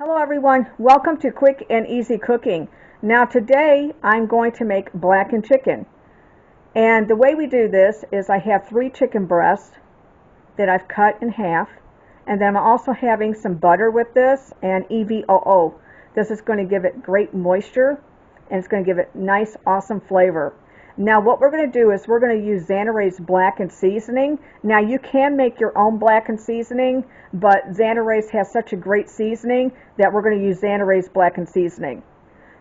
Hello everyone, welcome to Quick and Easy Cooking. Now today I'm going to make blackened chicken. And the way we do this is I have 3 chicken breasts that I've cut in half. And then I'm also having some butter with this and EVOO. This is going to give it great moisture and it's going to give it nice, awesome flavor. Now what we're going to do is we're going to use Zatarain's blackened seasoning. Now you can make your own blackened seasoning, but Zatarain's has such a great seasoning that we're going to use Zatarain's blackened seasoning.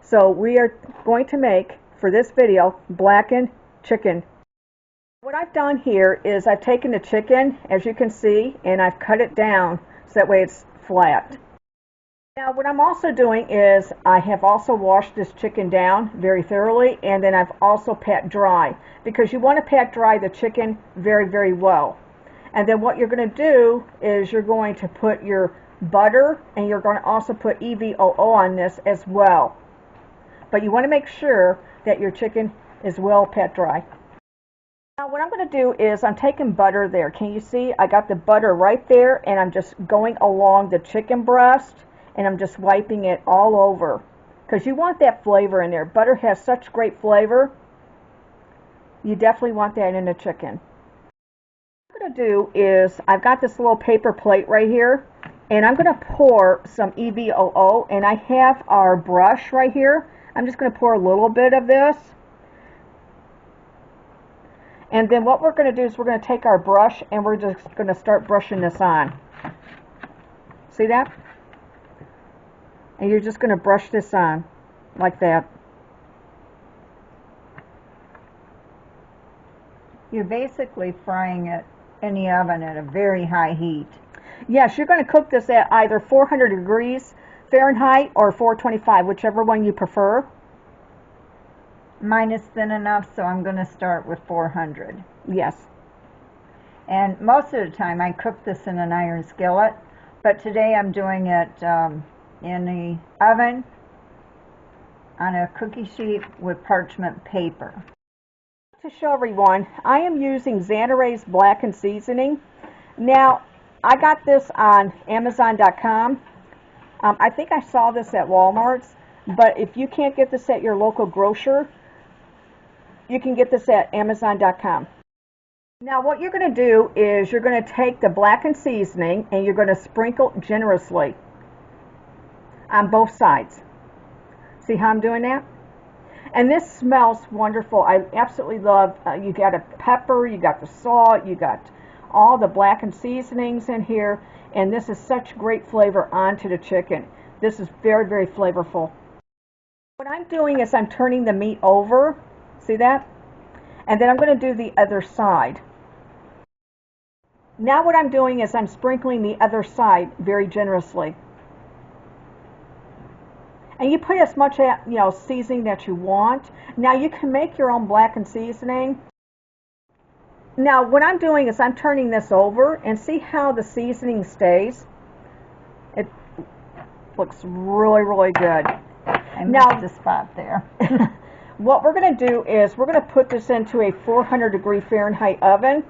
So we are going to make, for this video, blackened chicken. What I've done here is I've taken the chicken, as you can see, and I've cut it down so that way it's flat. Now what I'm also doing is I have also washed this chicken down very thoroughly, and then I've also pat dry, because you want to pat dry the chicken very, very well. And then what you're going to do is you're going to put your butter and you're going to also put EVOO on this as well. But you want to make sure that your chicken is well pat dry. Now what I'm going to do is I'm taking butter there. Can you see? I got the butter right there and I'm just going along the chicken breast. And I'm just wiping it all over because you want that flavor in there. Butter has such great flavor. You definitely want that in the chicken. What I'm going to do is I've got this little paper plate right here, and I'm going to pour some EVOO, and I have our brush right here. I'm just going to pour a little bit of this. And then what we're going to do is we're going to take our brush and we're just going to start brushing this on. See that? And you're just going to brush this on like that. You're basically frying it in the oven at a very high heat. Yes, you're going to cook this at either 400 degrees Fahrenheit or 425, whichever one you prefer. Mine is thin enough, so I'm going to start with 400. Yes. And most of the time I cook this in an iron skillet, but today I'm doing it in the oven on a cookie sheet with parchment paper. To show everyone, I am using Zatarain's blackened seasoning. Now, I got this on Amazon.com. I think I saw this at Walmart's, but if you can't get this at your local grocer, you can get this at Amazon.com. Now, what you're going to do is you're going to take the blackened seasoning and you're going to sprinkle generously on both sides. See how I'm doing that? And this smells wonderful. I absolutely love, you got a pepper, you got the salt, you got all the blackened seasonings in here, and this is such great flavor onto the chicken. This is very, very flavorful. What I'm doing is I'm turning the meat over, see that? And then I'm going to do the other side. Now what I'm doing is I'm sprinkling the other side very generously. And you put as much seasoning that you want. Now you can make your own blackened seasoning. Now what I'm doing is I'm turning this over and see how the seasoning stays. It looks really, really good. I missed a spot there. What we're going to do is we're going to put this into a 400 degree Fahrenheit oven.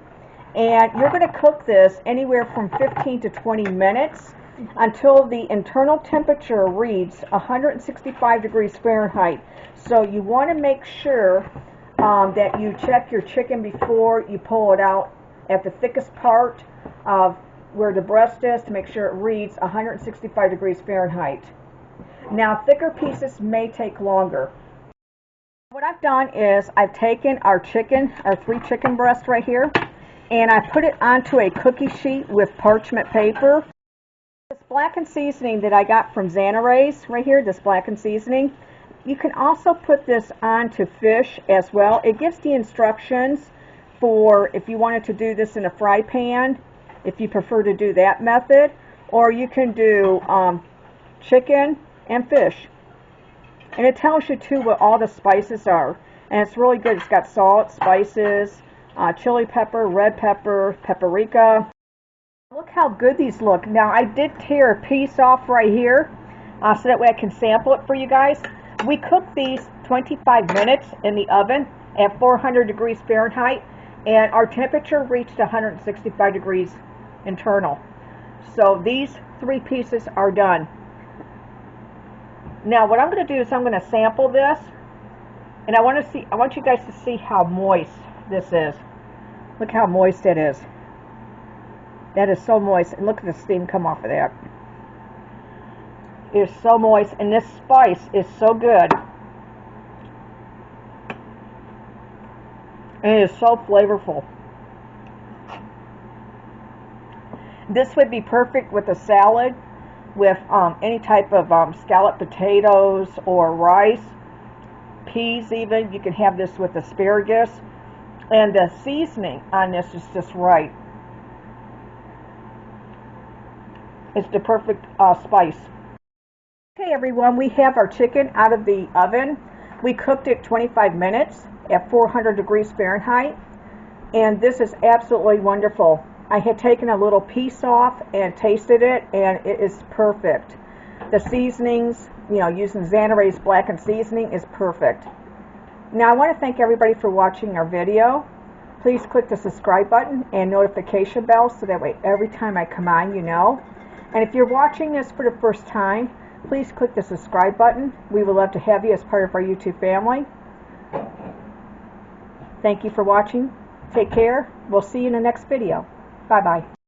And you're going to cook this anywhere from 15 to 20 minutes. Until the internal temperature reads 165 degrees Fahrenheit. So you want to make sure that you check your chicken before you pull it out at the thickest part of where the breast is to make sure it reads 165 degrees Fahrenheit. Now thicker pieces may take longer. What I've done is I've taken our chicken, our 3 chicken breasts right here, and I put it onto a cookie sheet with parchment paper. This blackened seasoning that I got from Zatarain's right here, this blackened seasoning, you can also put this onto fish as well. It gives the instructions for if you wanted to do this in a fry pan, if you prefer to do that method, or you can do chicken and fish. And it tells you too what all the spices are. And it's really good. It's got salt, spices, chili pepper, red pepper, paprika. Look how good these look. Now I did tear a piece off right here so that way I can sample it for you guys. We cooked these 25 minutes in the oven at 400 degrees Fahrenheit, and our temperature reached 165 degrees internal. So these 3 pieces are done. Now what I'm going to do is I'm going to sample this, and I want you guys to see how moist this is. Look how moist it is. That is so moist, and look at the steam come off of that. It is so moist, and this spice is so good. And it is so flavorful. This would be perfect with a salad, with any type of scalloped potatoes or rice, peas even. You can have this with asparagus. And the seasoning on this is just right. It's the perfect spice. Okay everyone, we have our chicken out of the oven. We cooked it 25 minutes at 400 degrees Fahrenheit. And this is absolutely wonderful. I had taken a little piece off and tasted it, and it is perfect. The seasonings, using Zatarain's Blackened seasoning is perfect. Now I want to thank everybody for watching our video. Please click the subscribe button and notification bell so that way every time I come on you know. And if you're watching this for the first time, please click the subscribe button. We would love to have you as part of our YouTube family. Thank you for watching. Take care. We'll see you in the next video. Bye-bye.